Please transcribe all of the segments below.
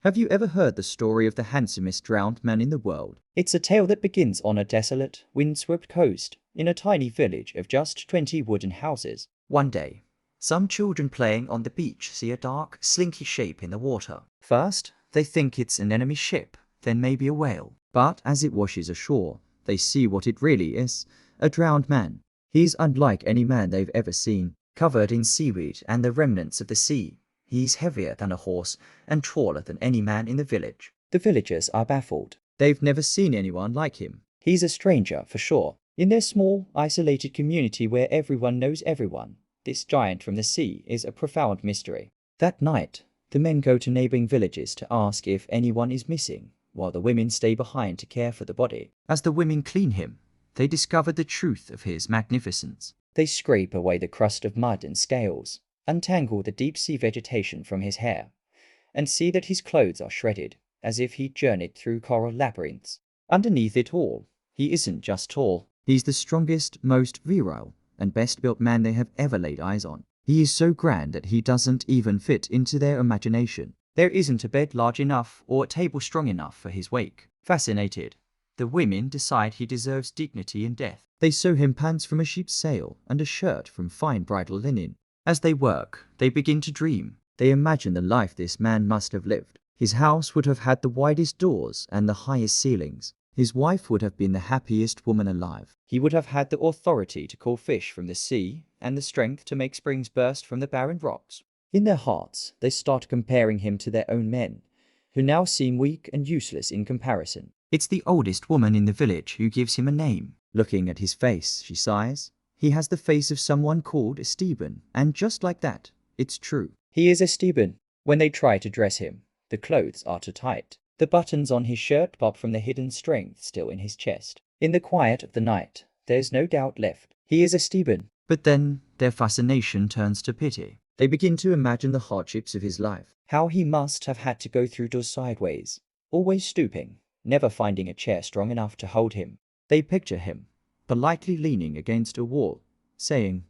Have you ever heard the story of the handsomest drowned man in the world? It's a tale that begins on a desolate, windswept coast, in a tiny village of just 20 wooden houses. One day, some children playing on the beach see a dark, slinky shape in the water. First, they think it's an enemy ship, then maybe a whale. But as it washes ashore, they see what it really is, a drowned man. He's unlike any man they've ever seen, covered in seaweed and the remnants of the sea. He's heavier than a horse and taller than any man in the village. The villagers are baffled. They've never seen anyone like him. He's a stranger for sure. In their small, isolated community where everyone knows everyone, this giant from the sea is a profound mystery. That night, the men go to neighboring villages to ask if anyone is missing, while the women stay behind to care for the body. As the women clean him, they discover the truth of his magnificence. They scrape away the crust of mud and scales, untangle the deep-sea vegetation from his hair, and see that his clothes are shredded, as if he'd journeyed through coral labyrinths. Underneath it all, he isn't just tall. He's the strongest, most virile, and best-built man they have ever laid eyes on. He is so grand that he doesn't even fit into their imagination. There isn't a bed large enough or a table strong enough for his wake. Fascinated, the women decide he deserves dignity in death. They sew him pants from a sheep's sail and a shirt from fine bridal linen. As they work, they begin to dream. They imagine the life this man must have lived. His house would have had the widest doors and the highest ceilings. His wife would have been the happiest woman alive. He would have had the authority to call fish from the sea and the strength to make springs burst from the barren rocks. In their hearts, they start comparing him to their own men, who now seem weak and useless in comparison. It's the oldest woman in the village who gives him a name. Looking at his face, she sighs. He has the face of someone called Esteban, and just like that, it's true. He is Esteban. When they try to dress him, the clothes are too tight. The buttons on his shirt pop from the hidden strength still in his chest. In the quiet of the night, there's no doubt left. He is Esteban. But then, their fascination turns to pity. They begin to imagine the hardships of his life. How he must have had to go through doors sideways, always stooping, never finding a chair strong enough to hold him. They picture him, politely leaning against a wall, saying,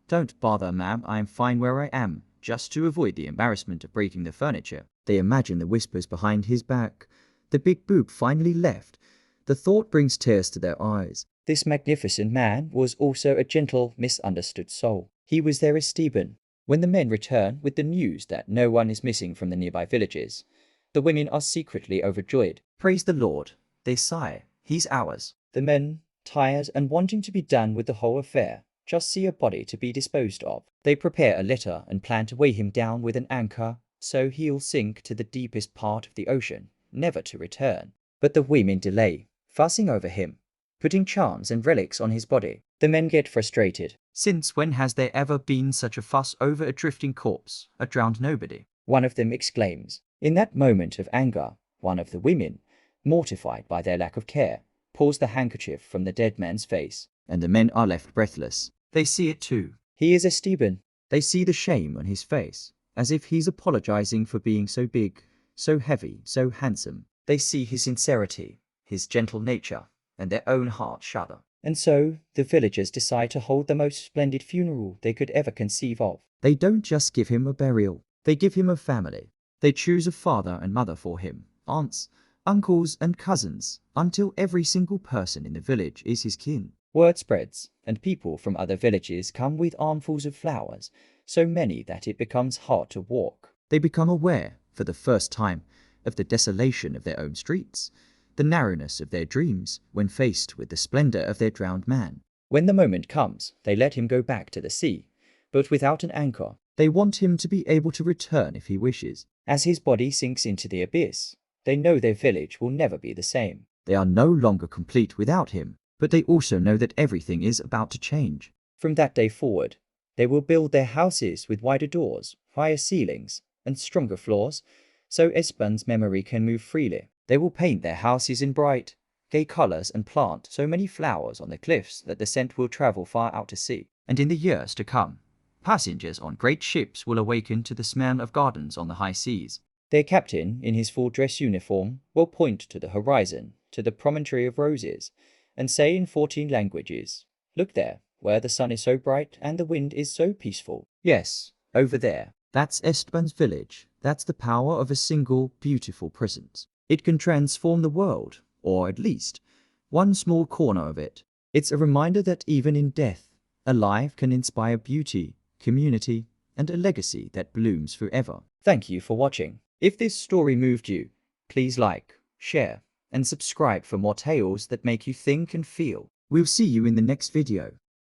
"Don't bother, ma'am, I'm fine where I am," just to avoid the embarrassment of breaking the furniture. They imagine the whispers behind his back. The big boob finally left. The thought brings tears to their eyes. This magnificent man was also a gentle, misunderstood soul. He was their Esteban. When the men return with the news that no one is missing from the nearby villages, the women are secretly overjoyed. Praise the Lord, they sigh. He's ours. The men, tired and wanting to be done with the whole affair, just see a body to be disposed of. They prepare a litter and plan to weigh him down with an anchor, so he'll sink to the deepest part of the ocean, never to return. But the women delay, fussing over him, putting charms and relics on his body. The men get frustrated. Since when has there ever been such a fuss over a drifting corpse, a drowned nobody? One of them exclaims. In that moment of anger, one of the women, mortified by their lack of care, pulls the handkerchief from the dead man's face, and the men are left breathless. They see it too. He is Esteban. They see the shame on his face, as if he's apologizing for being so big, so heavy, so handsome. They see his sincerity, his gentle nature, and their own hearts shudder. And so, the villagers decide to hold the most splendid funeral they could ever conceive of. They don't just give him a burial, they give him a family. They choose a father and mother for him, aunts, uncles and cousins, until every single person in the village is his kin. Word spreads, and people from other villages come with armfuls of flowers, so many that it becomes hard to walk. They become aware, for the first time, of the desolation of their own streets, the narrowness of their dreams when faced with the splendor of their drowned man. When the moment comes, they let him go back to the sea, but without an anchor. They want him to be able to return if he wishes. As his body sinks into the abyss, they know their village will never be the same. They are no longer complete without him, but they also know that everything is about to change. From that day forward, they will build their houses with wider doors, higher ceilings, and stronger floors, so Esteban's memory can move freely. They will paint their houses in bright, gay colors and plant so many flowers on the cliffs that the scent will travel far out to sea. And in the years to come, passengers on great ships will awaken to the smell of gardens on the high seas. Their captain, in his full dress uniform, will point to the horizon, to the promontory of roses, and say in 14 languages, "Look there, where the sun is so bright and the wind is so peaceful. Yes, over there. That's Esteban's village, That's the power of a single, beautiful presence. It can transform the world, or at least one small corner of it. It's a reminder that even in death, a life can inspire beauty, community, and a legacy that blooms forever. Thank you for watching. If this story moved you, please like, share, and subscribe for more tales that make you think and feel. We'll see you in the next video.